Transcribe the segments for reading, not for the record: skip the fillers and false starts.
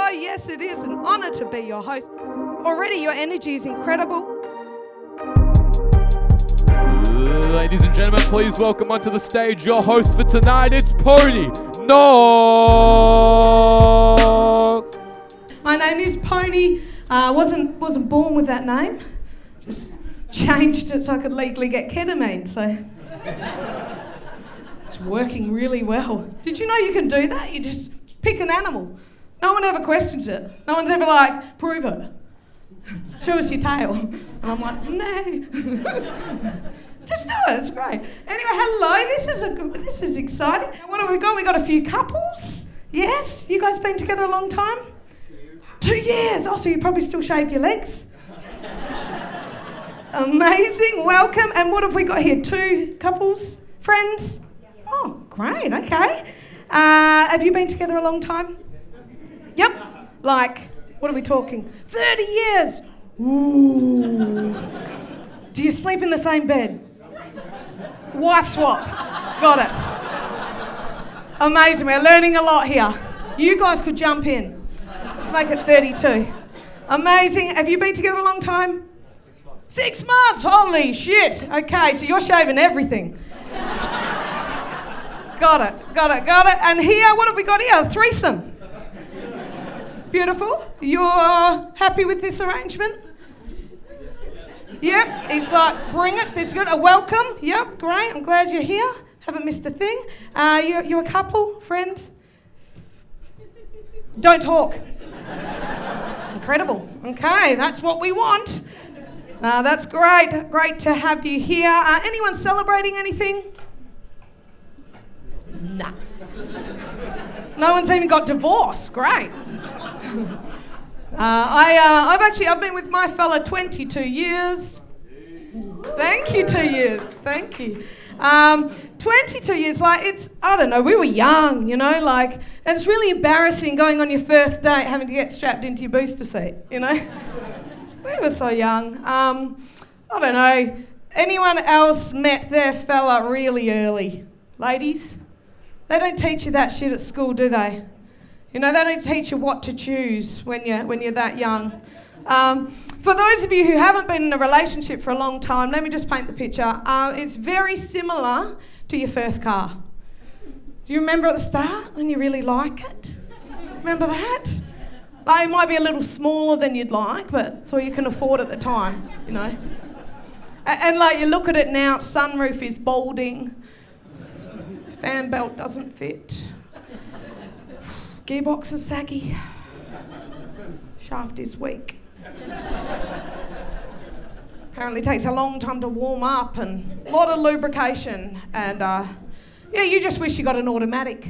Oh, yes, it is an honour to be your host. Already your energy is incredible. Ladies and gentlemen, please welcome onto the stage your host for tonight. It's Pony Knox. My name is Pony. Wasn't born with that name. Just changed it so I could legally get ketamine. So it's working really well. Did you know you can do that? You just pick an animal. No one ever questions it. No one's ever like, prove it. Show us your tail. And I'm like, no. Just do it, it's great. Anyway, hello, this is exciting. What have we got? We got a few couples. Yes? You guys been together a long time? 2 years. Oh, so you probably still shave your legs? Amazing, welcome. And what have we got here? 2 couples? Friends? Oh, great, okay. Have you been together a long time? Yep. Like, what are we talking? 30 years. Ooh. Do you sleep in the same bed? Wife swap. Got it. Amazing, we're learning a lot here. You guys could jump in. Let's make it 32. Amazing. Have you been together a long time? 6 months. 6 months? Holy shit. Okay, so you're shaving everything. Got it. And here, what have we got here? A threesome. Beautiful. You're happy with this arrangement? Yep. It's like, bring it. This is good. A welcome. Yep. Great. I'm glad you're here. Haven't missed a thing. You a couple, friends? Don't talk. Incredible. Okay, that's what we want. That's great. Great to have you here. Anyone celebrating anything? Nah. No one's even got divorced. Great. I've been with my fella 22 years. Thank you, 2 years. Thank you. 22 years, like I don't know, we were young, you know, like, and it's really embarrassing going on your first date having to get strapped into your booster seat, you know. We were so young. I don't know, anyone else met their fella really early? Ladies? They don't teach you that shit at school, do they? You know, they don't teach you what to choose when you're that young. For those of you who haven't been in a relationship for a long time, let me just paint the picture. It's very similar to your first car. Do you remember at the start when you really like it? Remember that? Like, it might be a little smaller than you'd like, but it's all you can afford at the time, you know. And like, you look at it now, sunroof is balding, fan belt doesn't fit. Gearbox is saggy. Shaft is weak. Apparently takes a long time to warm up and a lot of lubrication. And yeah, you just wish you got an automatic.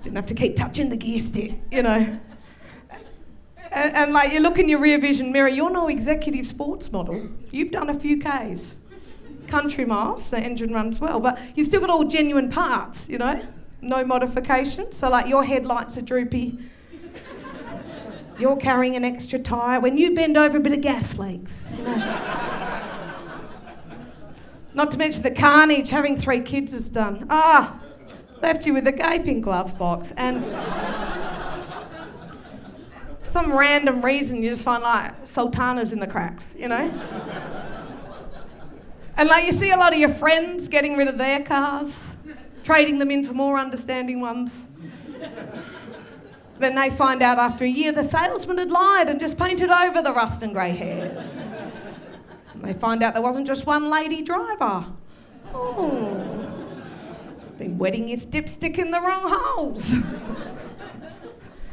Didn't have to keep touching the gear stick, you know. And like, you look in your rear vision mirror, you're no executive sports model. You've done a few Ks. Country miles, the engine runs well, but you've still got all genuine parts, you know. No modification, so like your headlights are droopy. You're carrying an extra tyre. When you bend over, a bit of gas leaks. You know? Not to mention the carnage having 3 kids has done. Left you with a gaping glove box and some random reason you just find like sultanas in the cracks, you know? And like you see a lot of your friends getting rid of their cars, trading them in for more understanding ones. Then they find out after a year the salesman had lied and just painted over the rust and grey hairs. And they find out there wasn't just one lady driver. Oh, been wetting your dipstick in the wrong holes.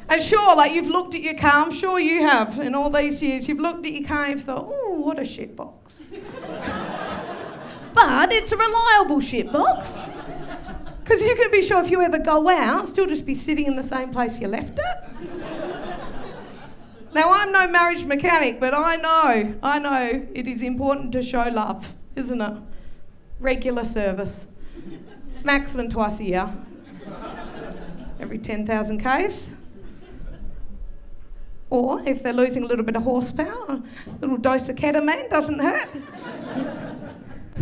And sure, like you've looked at your car, I'm sure you have in all these years, you've looked at your car and you've thought, oh, what a shit box. But it's a reliable shit box. Because you can be sure if you ever go out, still just be sitting in the same place you left it. Now, I'm no marriage mechanic, but I know it is important to show love, isn't it? Regular service. Maximum twice a year. Every 10,000 Ks. Or if they're losing a little bit of horsepower, a little dose of ketamine doesn't hurt.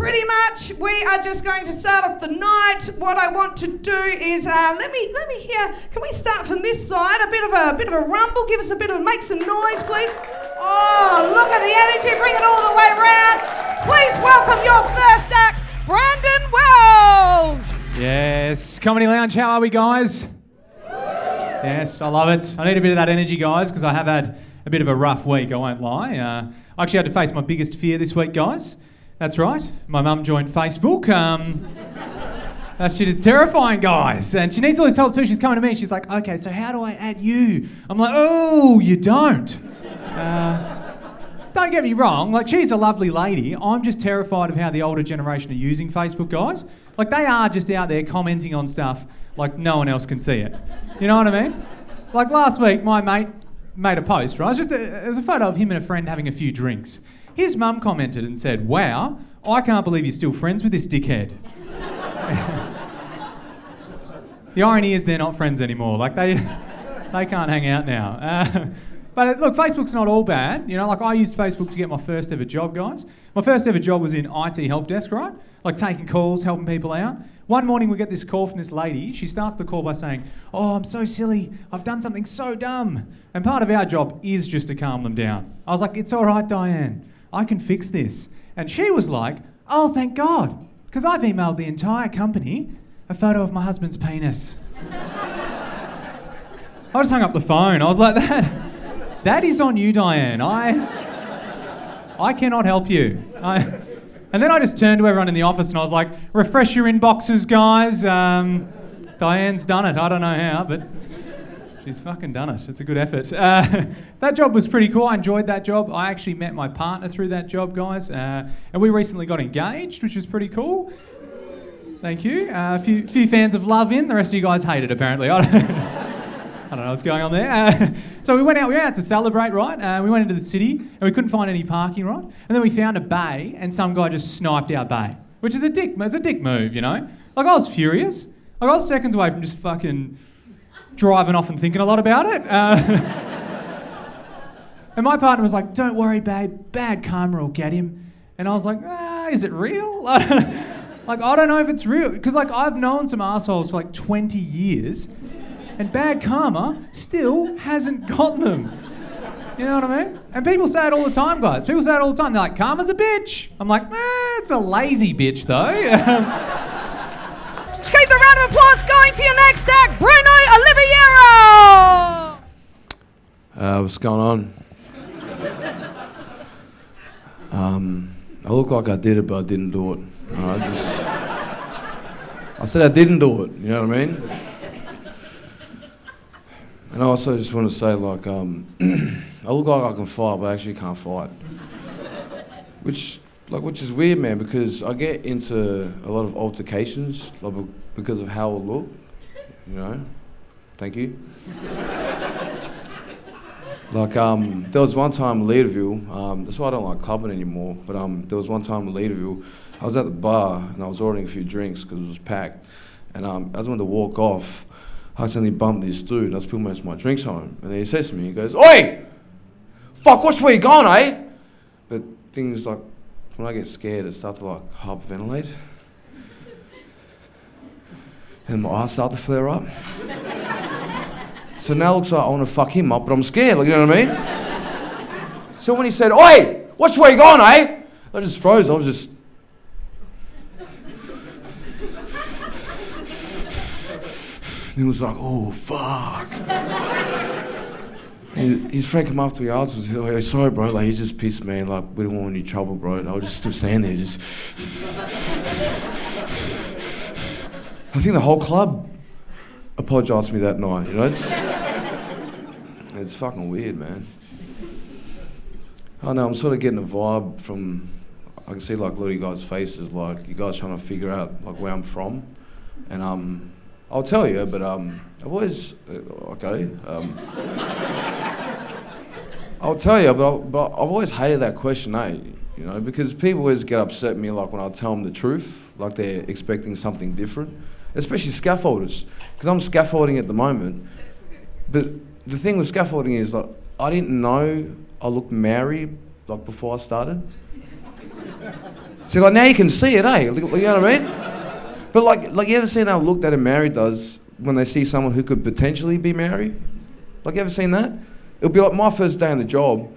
pretty much we are just going to start off the night. What I want to do is let me hear. Can we start from this side? A bit of a rumble. Give us make some noise, please. Oh, look at the energy. Bring it all the way around. Please welcome your first act, Brandan Walsh. Yes, Comedy Lounge. How are we, guys? Yes, I love it. I need a bit of that energy, guys, because I have had a bit of a rough week, I won't lie. I actually had to face my biggest fear this week, guys. That's right. My mum joined Facebook. That shit is terrifying, guys. And she needs all this help too. She's coming to me. She's like, okay, so how do I add you? I'm like, oh, you don't. Don't get me wrong. Like, she's a lovely lady. I'm just terrified of how the older generation are using Facebook, guys. Like, they are just out there commenting on stuff like no one else can see it. You know what I mean? Like, last week, my mate made a post, right? It was a photo of him and a friend having a few drinks. His mum commented and said, wow, I can't believe you're still friends with this dickhead. The irony is they're not friends anymore. Like, they can't hang out now. But look, Facebook's not all bad. You know, like, I used Facebook to get my first ever job, guys. My first ever job was in IT help desk, right? Like, taking calls, helping people out. One morning we get this call from this lady. She starts the call by saying, oh, I'm so silly. I've done something so dumb. And part of our job is just to calm them down. I was like, it's all right, Diane. I can fix this. And she was like, oh, thank God, because I've emailed the entire company a photo of my husband's penis. I just hung up the phone. I was like, that is on you, Diane. I cannot help you. And then I just turned to everyone in the office and I was like, refresh your inboxes, guys. Diane's done it. I don't know how, but she's fucking done it. It's a good effort. That job was pretty cool. I enjoyed that job. I actually met my partner through that job, guys. And we recently got engaged, which was pretty cool. Thank you. A few fans of Love In. The rest of you guys hate it, apparently. I don't know what's going on there. So we went out to celebrate, right? We went into the city and we couldn't find any parking, right? And then we found a bay and some guy just sniped our bay, which is it's a dick move, you know? Like, I was furious. Like, I was seconds away from just fucking driving off and thinking a lot about it. And my partner was like, don't worry, babe, bad karma will get him. And I was like, is it real? I don't know if it's real. Because, like, I've known some assholes for like 20 years and bad karma still hasn't got them. You know what I mean? And people say it all the time, guys. People say it all the time. They're like, karma's a bitch. I'm like, it's a lazy bitch, though. Let's keep the round of applause going for your next act, Bruno Oliveira. What's going on? I look like I did it, but I didn't do it. I said I didn't do it, you know what I mean? And I also just want to say, like, I look like I can fight, but I actually can't fight. Which is weird, man, because I get into a lot of altercations, like, because of how I look, you know? Thank you. Like, there was one time in Leaderville, that's why I don't like clubbing anymore, but there was one time in Leaderville, I was at the bar and I was ordering a few drinks because it was packed, and as I went to walk off, I accidentally bumped this dude and I spilled most of my drinks on him. And then he says to me, he goes, oi! Fuck, watch where you going, eh? But things like, when I get scared, it starts to like hyperventilate. And my eyes start to flare up. So now it looks like I want to fuck him up, but I'm scared, like, you know what I mean? So when he said, oi! Watch where you going, eh? I just froze, I was just... He was like, oh, fuck. His friend came after me afterwards. He was like, sorry, bro. Like, he's just pissed, man. Like, we don't want any trouble, bro. And I was just still standing there, just... I think the whole club apologised to me that night, you know? It's fucking weird, man. I know, I'm sort of getting a vibe from... I can see, like, a lot of you guys' faces, like, you guys trying to figure out, like, where I'm from. And, I'll tell you, but I've always... okay. I'll tell you, but I've always hated that question, you know, because people always get upset at me, like, when I tell them the truth, like they're expecting something different, especially scaffolders, because I'm scaffolding at the moment. But the thing with scaffolding is, like, I didn't know I looked married, like, before I started. So like now you can see it, eh? You know what I mean? But like you ever seen that look that a married does when they see someone who could potentially be married? Like you ever seen that? It'll be like my first day on the job.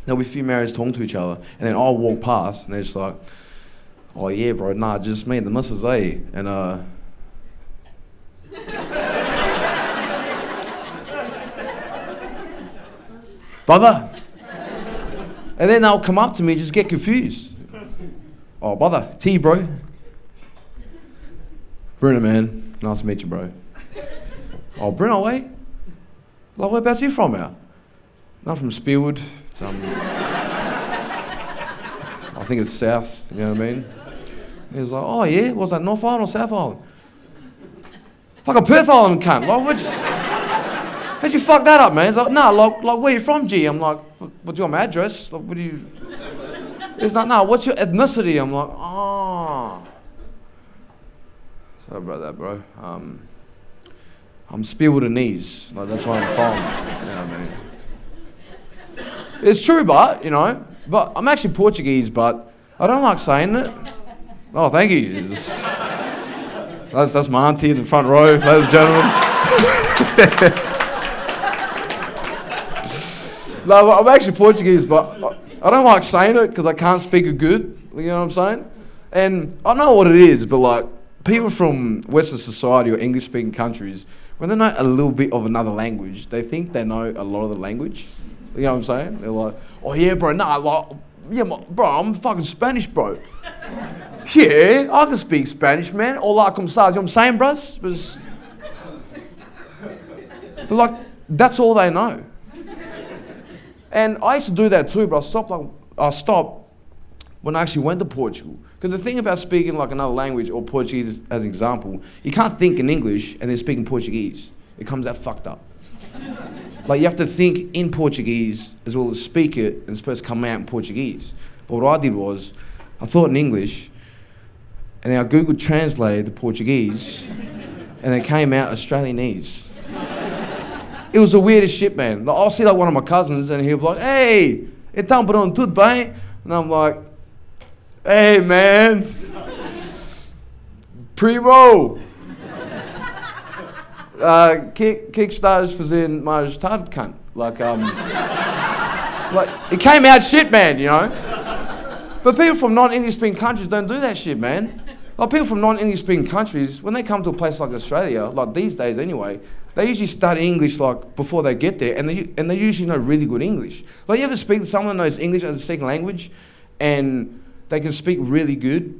There'll be a few marrieds talking to each other, and then I'll walk past, and they're just like, "Oh yeah, bro, nah, just me and the missus, eh?" And brother. And then they'll come up to me and just get confused. "Oh, brother, T, bro." "Bruno, man, nice to meet you, bro." "Oh, Bruno, eh? Like, whereabouts you from out?" "I'm from Spearwood. It's, I think it's south, you know what I mean?" He was like, "Oh yeah, was that North Island or South Island?" "Fucking Perth Island, cunt. Like, how'd you fuck that up, man?" He's like, "Nah, like where you from, G?" I'm like, "What do you want my address? Like, what do you..." He's like, "Nah, what's your ethnicity?" I'm like, "Oh." Sorry about that, bro. I'm Spearwood-a-knees. Like, that's where I'm from. You know what I mean? It's true, but, you know, but I'm actually Portuguese, but I don't like saying it. Oh, thank you. That's my auntie in the front row, ladies and gentlemen. No, I'm actually Portuguese, but I don't like saying it because I can't speak it good. You know what I'm saying? And I know what it is, but like people from Western society or English-speaking countries, when they know a little bit of another language, they think they know a lot of the language. You know what I'm saying? They're like, "Oh yeah, bro, nah, like, yeah, bro, I'm fucking Spanish, bro." "Yeah, I can speak Spanish, man. Hola, como estás?" You know what I'm saying, bros? But like, that's all they know. And I used to do that too, but I stopped when I actually went to Portugal. Because the thing about speaking like another language, or Portuguese as an example, you can't think in English and then speak in Portuguese. It comes out fucked up. Like you have to think in Portuguese as well as speak it, and it's supposed to come out in Portuguese. But what I did was, I thought in English, and then I Google translated to Portuguese, and it came out Australianese. It was the weirdest shit, man. Like, I'll see like one of my cousins and he'll be like, "Hey, então Bruno, tudo bem?" And I'm like, "Hey, man. Primo. Que estás fazendo mais tarde, cunt?" Like, it came out shit, man, you know? But people from non-English speaking countries don't do that shit, man. Like people from non-English speaking countries, when they come to a place like Australia, like these days anyway, they usually study English like before they get there, and they usually know really good English. Like you ever speak to someone that knows English as a second language, and they can speak really good,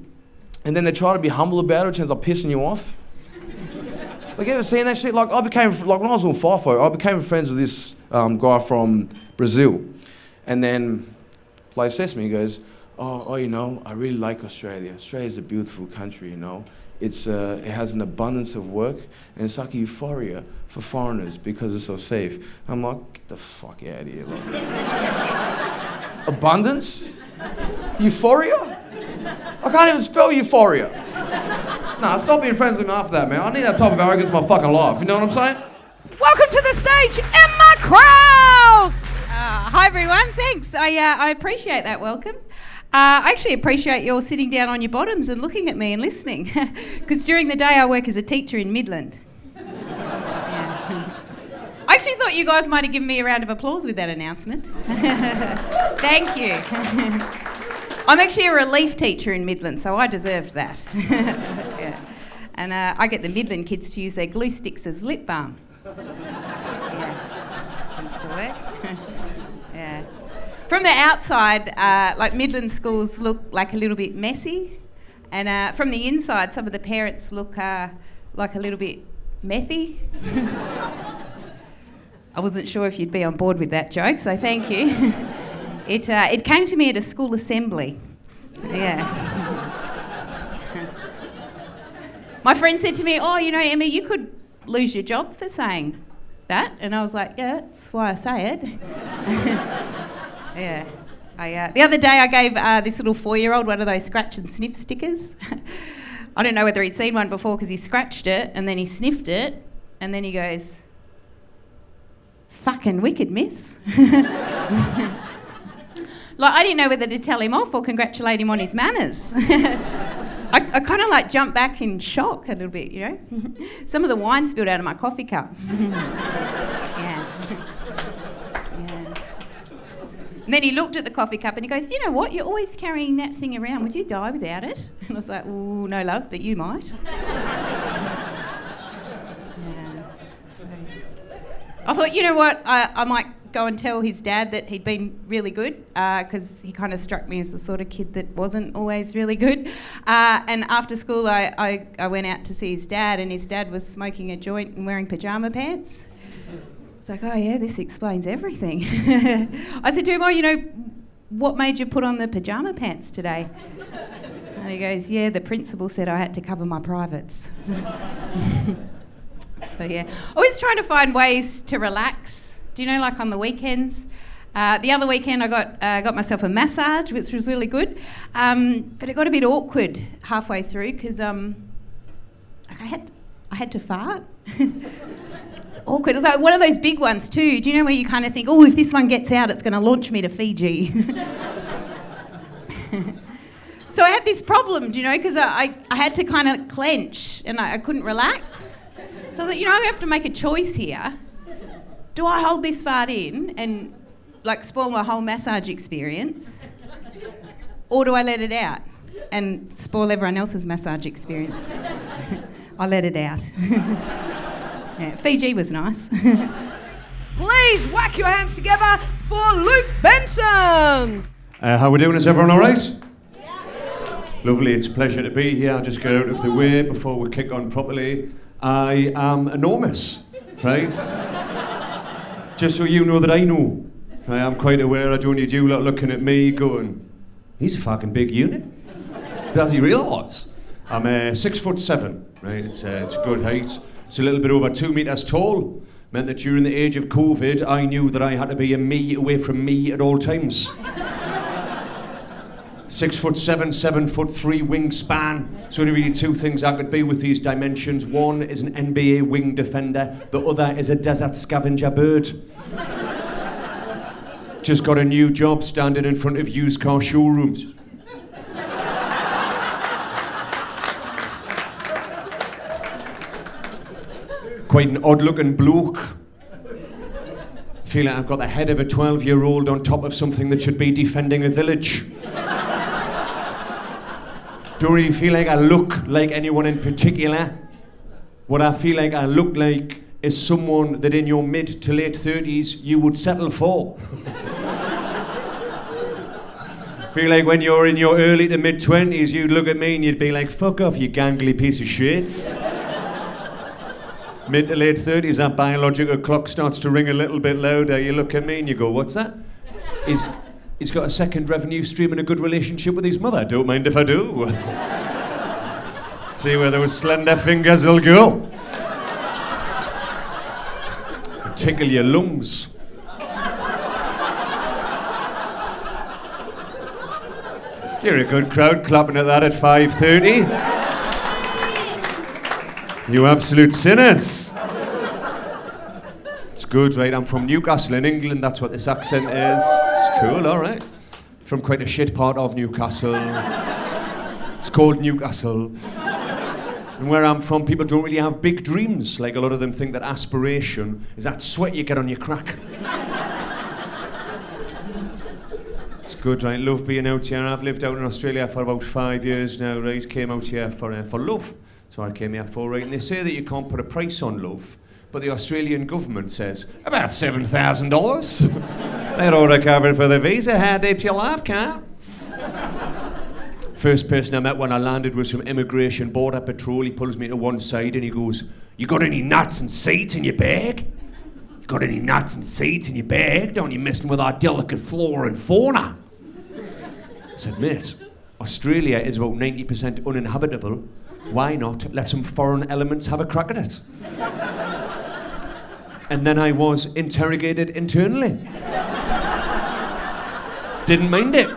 and then they try to be humble about it, which ends up pissing you off. Like you ever seen that shit? Like when I was on FIFO, I became friends with this guy from Brazil, and then like says to me, he goes, Oh, you know, I really like Australia. Australia's a beautiful country, you know. It has an abundance of work, and it's like a euphoria for foreigners because it's so safe. I'm like, get the fuck out of here. Like, abundance? Euphoria? I can't even spell euphoria. Nah, stop being friends with me after that, man. I need that type of arrogance in my fucking life. You know what I'm saying? Welcome to the stage, Emma Krause! Hi, everyone. Thanks. I appreciate that welcome. I actually appreciate you all sitting down on your bottoms and looking at me and listening, because during the day I work as a teacher in Midland. Yeah. I actually thought you guys might have given me a round of applause with that announcement. Thank you. I'm actually a relief teacher in Midland, so I deserved that. Yeah. And I get the Midland kids to use their glue sticks as lip balm. Yeah. Seems to work. Yeah. From the outside, like Midland schools look like a little bit messy, and from the inside, some of the parents look like a little bit methy. I wasn't sure if you'd be on board with that joke, so thank you. It came to me at a school assembly. Yeah. My friend said to me, "Oh, you know, Emma, you could lose your job for saying that," and I was like, "Yeah, that's why I say it." Yeah. The other day I gave this little 4-year-old one of those scratch and sniff stickers. I don't know whether he'd seen one before because he scratched it and then he sniffed it and then he goes, "Fucking wicked, miss." Like, I didn't know whether to tell him off or congratulate him on his manners. I kind of like jumped back in shock a little bit, you know. Some of the wine spilled out of my coffee cup. Yeah. And then he looked at the coffee cup and he goes, you know what, you're always carrying that thing around. Would you die without it? And I was like, ooh, no love, but you might. I thought, you know what, I might go and tell his dad that he'd been really good, because he kind of struck me as the sort of kid that wasn't always really good. And after school, I went out to see his dad, and his dad was smoking a joint and wearing pyjama pants. It's like, oh yeah, this explains everything. I said to him, oh, you know, what made you put on the pyjama pants today? And he goes, yeah, the principal said I had to cover my privates. So yeah, always trying to find ways to relax. Do you know, like on the weekends? The other weekend I got myself a massage, which was really good. But it got a bit awkward halfway through because I had to fart. It's awkward. It was like one of those big ones too. Do you know where you kind of think, oh, if this one gets out, it's going to launch me to Fiji. So I had this problem, do you know, because I had to kind of clench and I couldn't relax. So I thought, you know, I'm going to have to make a choice here. Do I hold this fart in and like spoil my whole massage experience? Or do I let it out and spoil everyone else's massage experience? I let it out. Yeah, Fiji was nice. Please whack your hands together for Luke Benson. How we doing? Is everyone all right? Lovely, it's a pleasure to be here. I'll just get out of the way before we kick on properly. I am enormous, right? Just so you know that I know. I am quite aware I don't need you lot looking at me going, he's a fucking big unit. Does he realise? I'm 6'7", right? It's a good height. It's a little bit over 2 meters tall. Meant that during the age of COVID, I knew that I had to be a me away from me at all times. 6'7", 7'3" wingspan. So only really two things I could be with these dimensions. One is an NBA wing defender. The other is a desert scavenger bird. Just got a new job standing in front of used car showrooms. Quite an odd-looking bloke. Feel like I've got the head of a 12-year-old on top of something that should be defending a village. Don't really feel like I look like anyone in particular. What I feel like I look like is someone that in your mid to late 30s you would settle for. Feel like when you're in your early to mid 20s you'd look at me and you'd be like, fuck off, you gangly piece of shit. Mid to late 30s, that biological clock starts to ring a little bit louder. You look at me and you go, what's that? He's got a second revenue stream and a good relationship with his mother. Don't mind if I do. See where those slender fingers will go. Tickle your lungs. You're a good crowd clapping at that at 5:30. You absolute sinners. It's good, right? I'm from Newcastle in England, that's what this accent is. It's cool, all right. From quite a shit part of Newcastle. It's called Newcastle. And where I'm from, people don't really have big dreams. Like a lot of them think that aspiration is that sweat you get on your crack. It's good, right? Love being out here. I've lived out in Australia for about 5 years now, right? Came out here for love. That's what I came here for, right? And they say that you can't put a price on love, but the Australian government says about $7,000. They're all recovered for the visa. How deep's your life, car? First person I met when I landed was some immigration border patrol. He pulls me to one side and he goes, "You got any nuts and seeds in your bag? You got any nuts and seeds in your bag? Don't you messing with our delicate flora and fauna?" I said, "Mate, Australia is about 90% uninhabitable. Why not let some foreign elements have a crack at it?" And then I was interrogated internally. Didn't mind it.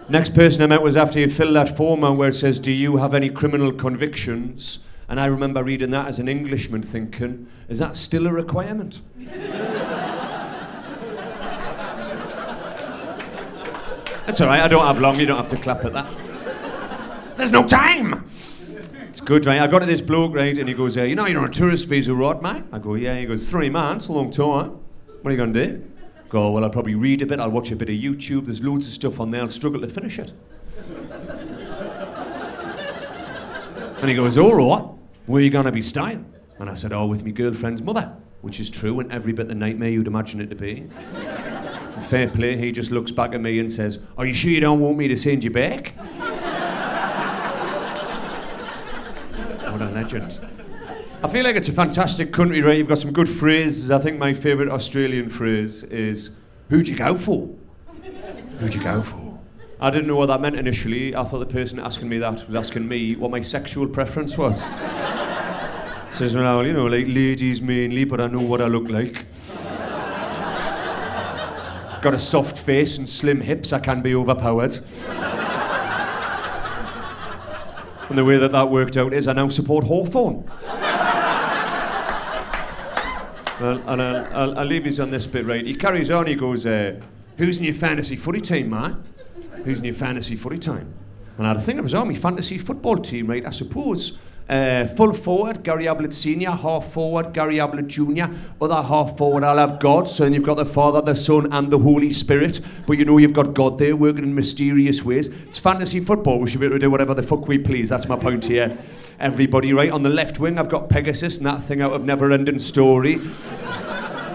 Next person I met was after you filled that form out where it says, "Do you have any criminal convictions?" And I remember reading that as an Englishman thinking, is that still a requirement? That's all right, I don't have long, you don't have to clap at that. There's no time! It's good, right? I got to this bloke, right, and he goes, you know, you're on a tourist visa, right, mate? I go, yeah. He goes, 3 months, a long time. What are you going to do? I go, well, I'll probably read a bit, I'll watch a bit of YouTube, there's loads of stuff on there, I'll struggle to finish it. And he goes, all right, where are you going to be staying? And I said, oh, with my girlfriend's mother, which is true and every bit the nightmare you'd imagine it to be. Fair play, he just looks back at me and says, are you sure you don't want me to send you back? What a legend. I feel like it's a fantastic country, right? You've got some good phrases. I think my favourite Australian phrase is, who'd you go for? Who'd you go for? I didn't know what that meant initially. I thought the person asking me that was asking me what my sexual preference was. Says, well, you know, like ladies mainly, but I know what I look like. Got a soft face and slim hips, I can be overpowered. And the way that worked out is I now support Hawthorn. And I'll leave you on this bit, right? He carries on, he goes, who's in your fantasy footy team, man? Who's in your fantasy footy team? And I had to think it was on my fantasy football team, right? I suppose full forward, Gary Ablett Senior, half forward, Gary Ablett Junior, other half forward, I'll have God. So then you've got the Father, the Son, and the Holy Spirit. But you know you've got God there working in mysterious ways. It's fantasy football. We should be able to do whatever the fuck we please. That's my point here. Everybody, right? On the left wing, I've got Pegasus and that thing out of Never-Ending Story.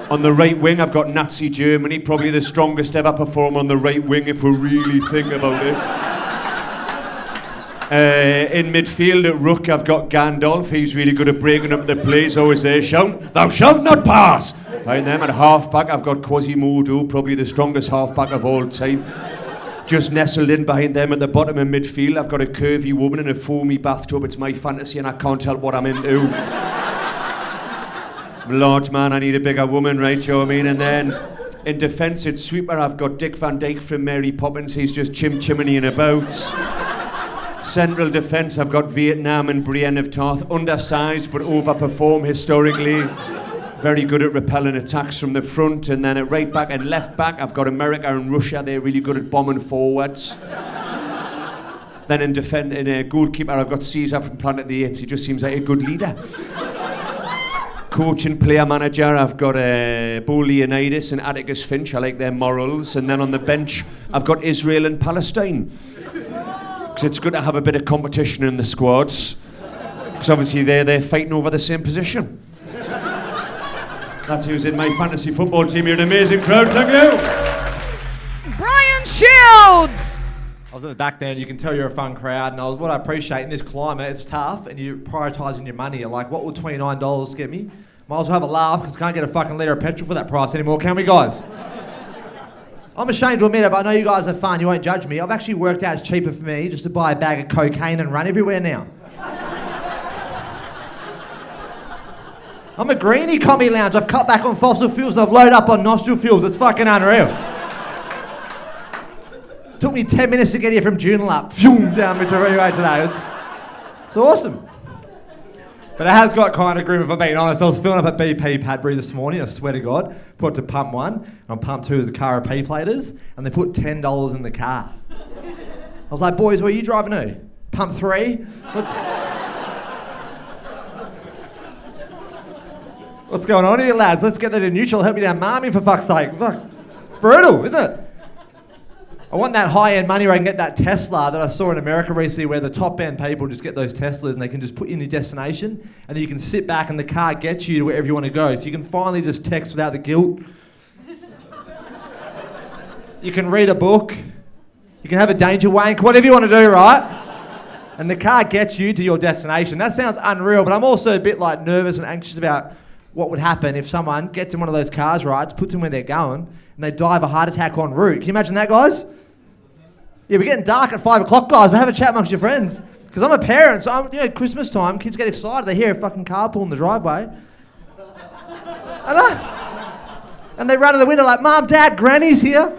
On the right wing, I've got Nazi Germany, probably the strongest ever performer on the right wing if we really think about it. In midfield at Rook, I've got Gandalf. He's really good at breaking up the plays. Always there, shout, thou shalt not pass. Right then, at half-back, I've got Quasimodo, probably the strongest half-back of all time. Just nestled in behind them at the bottom of midfield, I've got a curvy woman in a foamy bathtub. It's my fantasy and I can't help what I'm into. I'm a large man, I need a bigger woman, right, you know what I mean? And then in defence at sweeper, I've got Dick Van Dyke from Mary Poppins. He's just chimneying about. Central defence, I've got Vietnam and Brienne of Tarth. Undersized but overperform historically. Very good at repelling attacks from the front. And then at right back and left back, I've got America and Russia. They're really good at bombing forwards. Then in goalkeeper, I've got Caesar from Planet of the Apes. He just seems like a good leader. Coach and player manager, I've got Bo Leonidas and Atticus Finch. I like their morals. And then on the bench, I've got Israel and Palestine. Because it's good to have a bit of competition in the squads. Because obviously they're fighting over the same position. That's who's in my fantasy football team. You're an amazing crowd, thank you. Brian Shields. I was at the back there and you can tell you're a fun crowd, and what I appreciate in this climate, it's tough and you're prioritising your money. You're like, what will $29 get me? Might as well have a laugh because I can't get a fucking litre of petrol for that price anymore, can we, guys? I'm ashamed to admit it, but I know you guys are fun, you won't judge me. I've actually worked out it's cheaper for me just to buy a bag of cocaine and run everywhere now. I'm a greenie commie lounge. I've cut back on fossil fuels and I've loaded up on nostril fuels. It's fucking unreal. Took me 10 minutes to get here from Joondalup. Down Mitchell Freeway today. It's awesome. But it has got kind of grim, if I'm being honest. I was filling up at BP Padbury this morning, I swear to God. Put it to pump 1, and on pump 2 is the car of P-platers, and they put $10 in the car. I was like, boys, where are you driving to? Pump 3? What's going on here, lads? Let's get that in neutral. Help me down, Marmy, for fuck's sake. Fuck. It's brutal, isn't it? I want that high-end money where I can get that Tesla that I saw in America recently where the top-end people just get those Teslas and they can just put you in your destination and then you can sit back and the car gets you to wherever you want to go. So you can finally just text without the guilt. You can read a book. You can have a danger wank, whatever you want to do, right? And the car gets you to your destination. That sounds unreal, but I'm also a bit like nervous and anxious about what would happen if someone gets in one of those cars, right, puts them where they're going, and they die of a heart attack en route. Can you imagine that, guys? Yeah, we're getting dark at 5 o'clock, guys, but have a chat amongst your friends. Because I'm a parent, so Christmas time, kids get excited, they hear a fucking car pull in the driveway. And they run to the window like, Mom, Dad, Granny's here.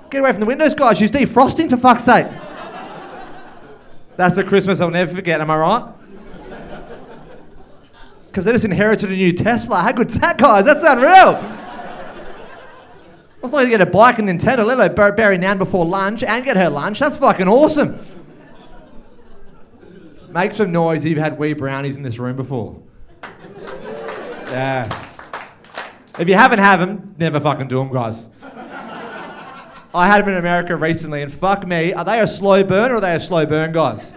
Get away from the windows, guys, she's defrosting, for fuck's sake. That's a Christmas I'll never forget, am I right? Because they just inherited a new Tesla. How good's that, guys? That's unreal. I was looking to get a bike and Nintendo, let alone bury Nan before lunch and get her lunch. That's fucking awesome. Make some noise if you've had wee brownies in this room before. Yes. If you haven't had them, never fucking do them, guys. I had them in America recently, and fuck me, are they a slow burn or are they a slow burn, guys?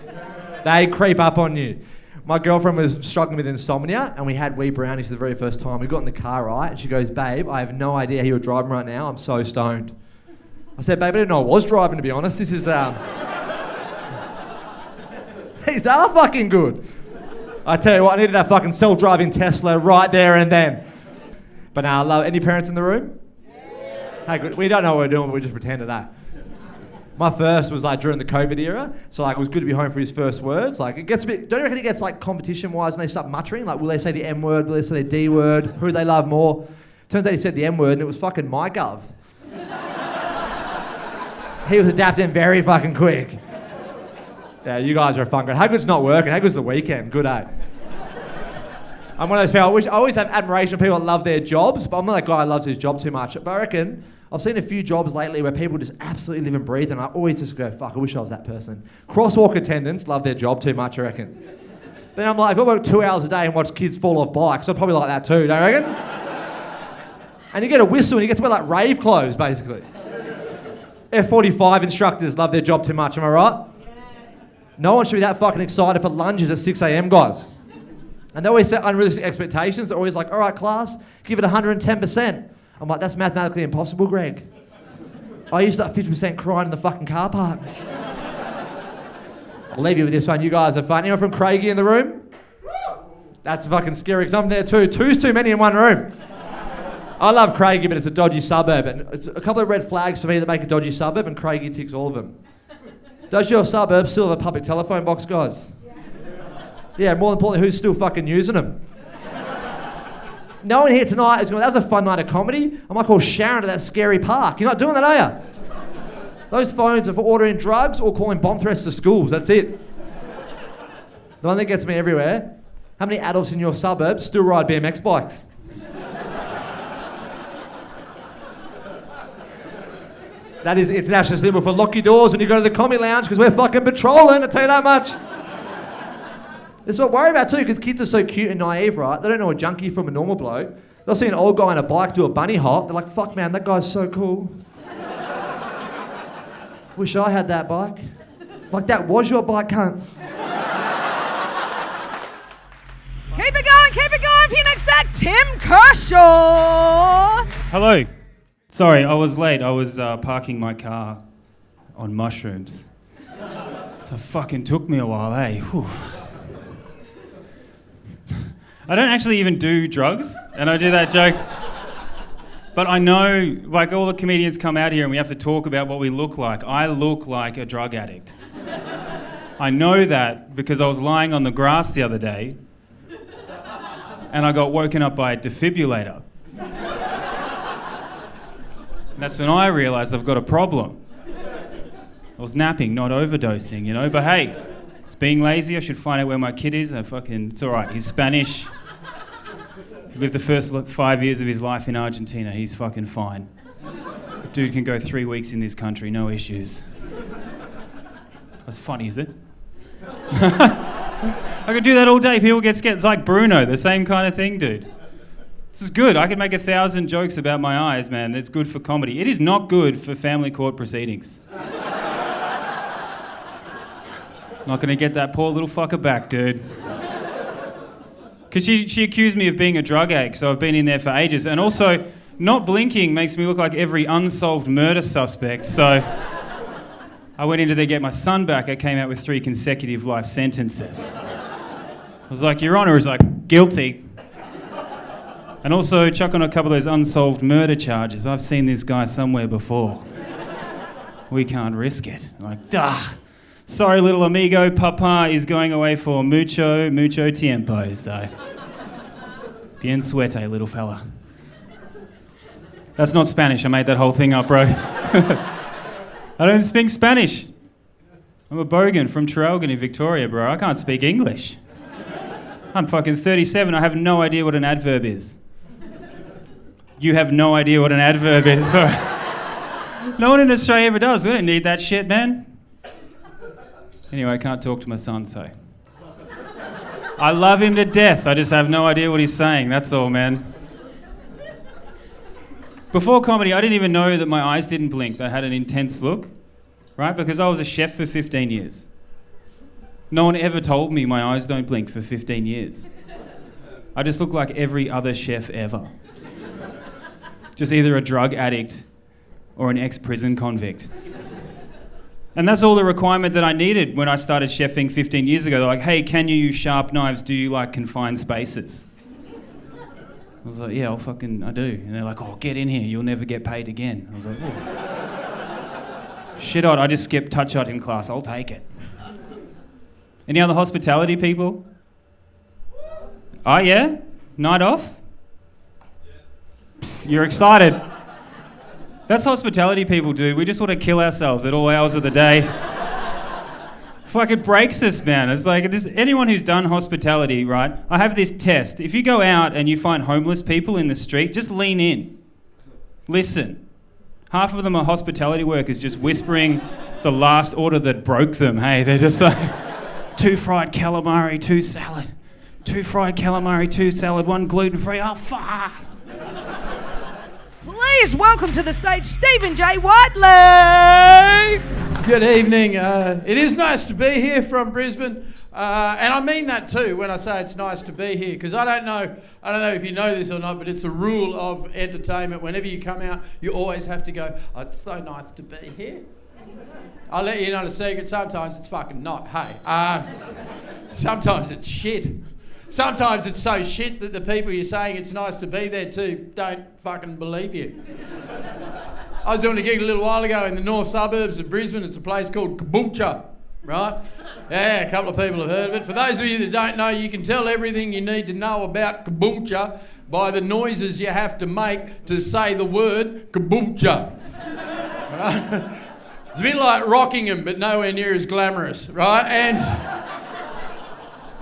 They creep up on you. My girlfriend was struggling with insomnia, and we had wee brownies for the very first time. We got in the car, right, and she goes, babe, I have no idea how you're driving right now. I'm so stoned. I said, babe, I didn't know I was driving, to be honest. This is, these are fucking good. I tell you what, I needed that fucking self-driving Tesla right there and then. But now, I love any parents in the room? Yeah. Hey, good. We don't know what we're doing, but we just pretended that. My first was like during the COVID era, so like it was good to be home for his first words. Like it gets a bit, don't you reckon it gets like competition-wise when they start muttering? Like will they say the M word, will they say the D word, who do they love more? Turns out he said the M word and it was fucking my gov. He was adapting very fucking quick. Yeah, you guys are a fun guy. How good's not working? How good's the weekend? Good, eh? I'm one of those people, I always have admiration for people that love their jobs, but I'm not that guy who loves his job too much. But I reckon, I've seen a few jobs lately where people just absolutely live and breathe, and I always just go, fuck, I wish I was that person. Crosswalk attendants love their job too much, I reckon. Then I'm like, if I work 2 hours a day and watch kids fall off bikes, I'm probably like that too, don't you reckon? And you get a whistle and you get to wear like rave clothes, basically. F45 instructors love their job too much, am I right? No one should be that fucking excited for lunges at 6 a.m, guys. And they always set unrealistic expectations. They're always like, all right, class, give it 110%. I'm like, that's mathematically impossible, Greg. I used to 50% crying in the fucking car park. I'll leave you with this one. You guys are fun. Anyone from Craigie in the room? That's fucking scary because I'm there too. Two's too many in one room. I love Craigie, but it's a dodgy suburb. And it's a couple of red flags for me that make a dodgy suburb, and Craigie ticks all of them. Does your suburb still have a public telephone box, guys? Yeah, more importantly, who's still fucking using them? No one here tonight is going, that was a fun night of comedy. I might call Sharon to that scary park. You're not doing that, are you? Those phones are for ordering drugs or calling bomb threats to schools. That's it. The one that gets me everywhere, how many adults in your suburb still ride BMX bikes? That is international symbol for lock your doors when you go to the comedy lounge because we're fucking patrolling, I'll tell you that much. That's what I worry about too, because kids are so cute and naive, right? They don't know a junkie from a normal bloke. They'll see an old guy on a bike do a bunny hop. They're like, fuck man, that guy's so cool. Wish I had that bike. Like that was your bike, cunt. Keep it going for your next act, Tim Kershaw. Hello. Sorry, I was late. I was parking my car on mushrooms. So it fucking took me a while, eh? Whew. I don't actually even do drugs, and I do that joke. But I know, like, all the comedians come out here and we have to talk about what we look like. I look like a drug addict. I know that because I was lying on the grass the other day and I got woken up by a defibrillator. That's when I realised I've got a problem. I was napping, not overdosing, you know, but hey, it's being lazy. I should find out where my kid is. It's all right. He's Spanish. He lived the first 5 years of his life in Argentina. He's fucking fine. The dude can go 3 weeks in this country, no issues. That's funny, is it? I could do that all day. People get scared. It's like Bruno, the same kind of thing, dude. This is good. I could make 1,000 jokes about my eyes, man. It's good for comedy. It is not good for family court proceedings. Not going to get that poor little fucker back, dude. Because she accused me of being a drug addict, so I've been in there for ages. And also, not blinking makes me look like every unsolved murder suspect, so I went into there to get my son back. I came out with 3 consecutive life sentences. I was like, Your Honour, is like, guilty. And also chuck on a couple of those unsolved murder charges. I've seen this guy somewhere before. We can't risk it. I'm like, duh. Sorry, little amigo, Papa is going away for mucho tiempo, so. Bien suerte, little fella. That's not Spanish, I made that whole thing up, bro. I don't speak Spanish. I'm a bogan from Traralgon in Victoria, bro. I can't speak English. I'm fucking 37, I have no idea what an adverb is. You have no idea what an adverb is, bro. No one in Australia ever does. We don't need that shit, man. Anyway, I can't talk to my son, so. I love him to death. I just have no idea what he's saying. That's all, man. Before comedy, I didn't even know that my eyes didn't blink. They had an intense look, right? Because I was a chef for 15 years. No one ever told me my eyes don't blink for 15 years. I just look like every other chef ever. Just either a drug addict or an ex-prison convict. And that's all the requirement that I needed when I started chefing 15 years ago. They're like, hey, can you use sharp knives? Do you like confined spaces? I was like, yeah, I do. And they're like, oh, get in here. You'll never get paid again. I was like, oh. Shit on, I just skipped touch-out in class. I'll take it. Any other hospitality people? Oh, yeah? Night off? You're excited. That's hospitality people do. We just want to kill ourselves at all hours of the day. Fucking breaks us, man. It's like, anyone who's done hospitality, right? I have this test. If you go out and you find homeless people in the street, just lean in. Listen. Half of them are hospitality workers just whispering the last order that broke them. Hey, they're just like, 2 fried calamari, 2 salad. 2 fried calamari, 2 salad, 1 gluten-free. Oh, fuck. Please welcome to the stage Stephen J. Whiteley. Good evening. It is nice to be here from Brisbane, and I mean that too when I say it's nice to be here, because I don't know if you know this or not, but it's a rule of entertainment. Whenever you come out, you always have to go, oh, it's so nice to be here. I'll let you know the secret. Sometimes it's fucking not. Hey, sometimes it's shit. Sometimes it's so shit that the people you're saying it's nice to be there to don't fucking believe you. I was doing a gig a little while ago in the north suburbs of Brisbane. It's a place called Caboolture, right? Yeah, a couple of people have heard of it. For those of you that don't know, you can tell everything you need to know about Caboolture by the noises you have to make to say the word Caboolture. Right? It's a bit like Rockingham, but nowhere near as glamorous, right? And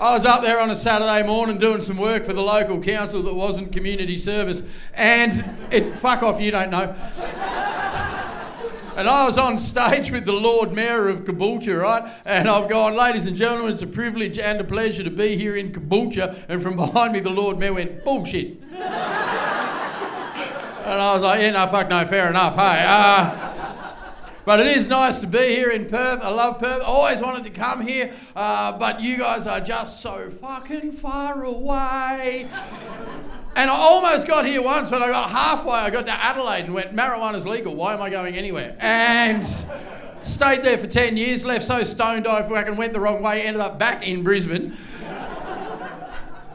I was up there on a Saturday morning doing some work for the local council that wasn't community service, and fuck off, you don't know. And I was on stage with the Lord Mayor of Caboolture, right? And I've gone, ladies and gentlemen, it's a privilege and a pleasure to be here in Caboolture. And from behind me, the Lord Mayor went, bullshit. And I was like, yeah, no, fuck no, fair enough, hey. But it is nice to be here in Perth. I love Perth. I always wanted to come here, but you guys are just so fucking far away. And I almost got here once, but I got halfway. I got to Adelaide and went, marijuana's legal. Why am I going anywhere? And stayed there for 10 years, left so stoned I fucking went the wrong way, ended up back in Brisbane.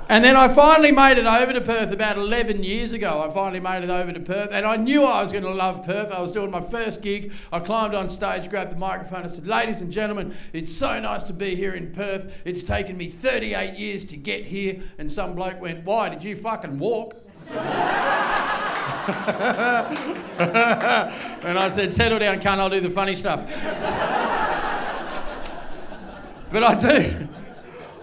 And then I finally made it over to Perth about 11 years ago. I finally made it over to Perth, and I knew I was going to love Perth. I was doing my first gig. I climbed on stage, grabbed the microphone, and said, ladies and gentlemen, it's so nice to be here in Perth. It's taken me 38 years to get here. And some bloke went, why, did you fucking walk? And I said, settle down, cunt, I'll do the funny stuff. But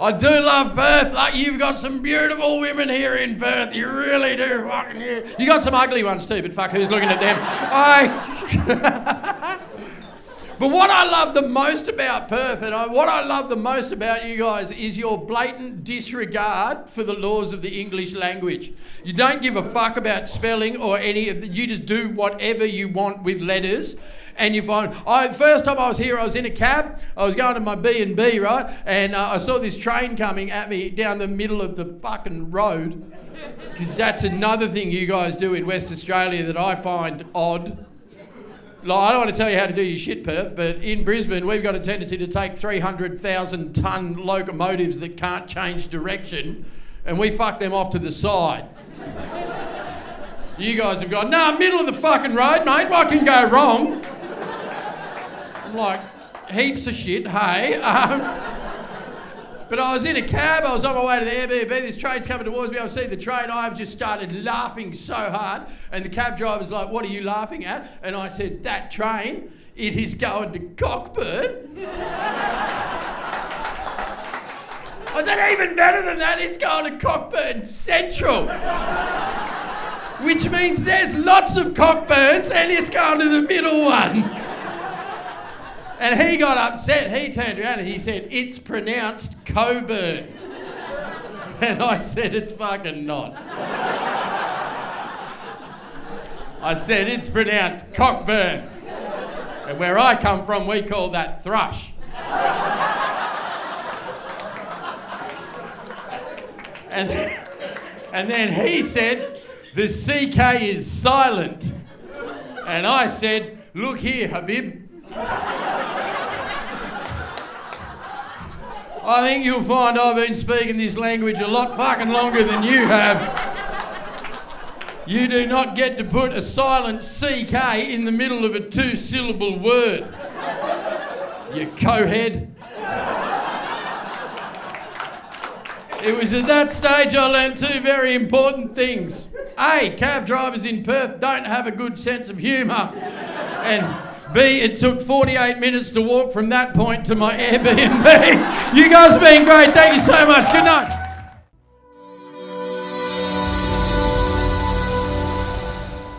I do love Perth. Like, you've got some beautiful women here in Perth. You really do. Fucking yeah. You got some ugly ones too, but fuck, who's looking at them? But what I love the most about Perth, and what I love the most about you guys, is your blatant disregard for the laws of the English language. You don't give a fuck about spelling or any of you just do whatever you want with letters. And you find, first time I was here, I was in a cab, I was going to my B&B, right? And I saw this train coming at me down the middle of the fucking road. Because that's another thing you guys do in West Australia that I find odd. Like, I don't want to tell you how to do your shit, Perth, but in Brisbane, we've got a tendency to take 300,000 tonne locomotives that can't change direction, and we fuck them off to the side. You guys have gone, nah, middle of the fucking road, mate, what can go wrong? I'm like, heaps of shit, hey. But I was in a cab, I was on my way to the Airbnb, this train's coming towards me, I see the train, I've just started laughing so hard, and the cab driver's like, what are you laughing at? And I said, that train, it is going to Cockburn. I said, even better than that, it's going to Cockburn Central. which means there's lots of Cockburns and it's going to the middle one. And he got upset. He turned around and he said, it's pronounced Coburn. And I said, it's fucking not. I said, it's pronounced Cockburn. And where I come from, we call that thrush. And then he said, the CK is silent. And I said, look here, Habib. I think you'll find I've been speaking this language a lot fucking longer than you have. You do not get to put a silent CK in the middle of a 2-syllable word. You cokehead. It was at that stage I learnt 2 very important things. A, cab drivers in Perth don't have a good sense of humour. And B, it took 48 minutes to walk from that point to my Airbnb. You guys have been great. Thank you so much. Good night.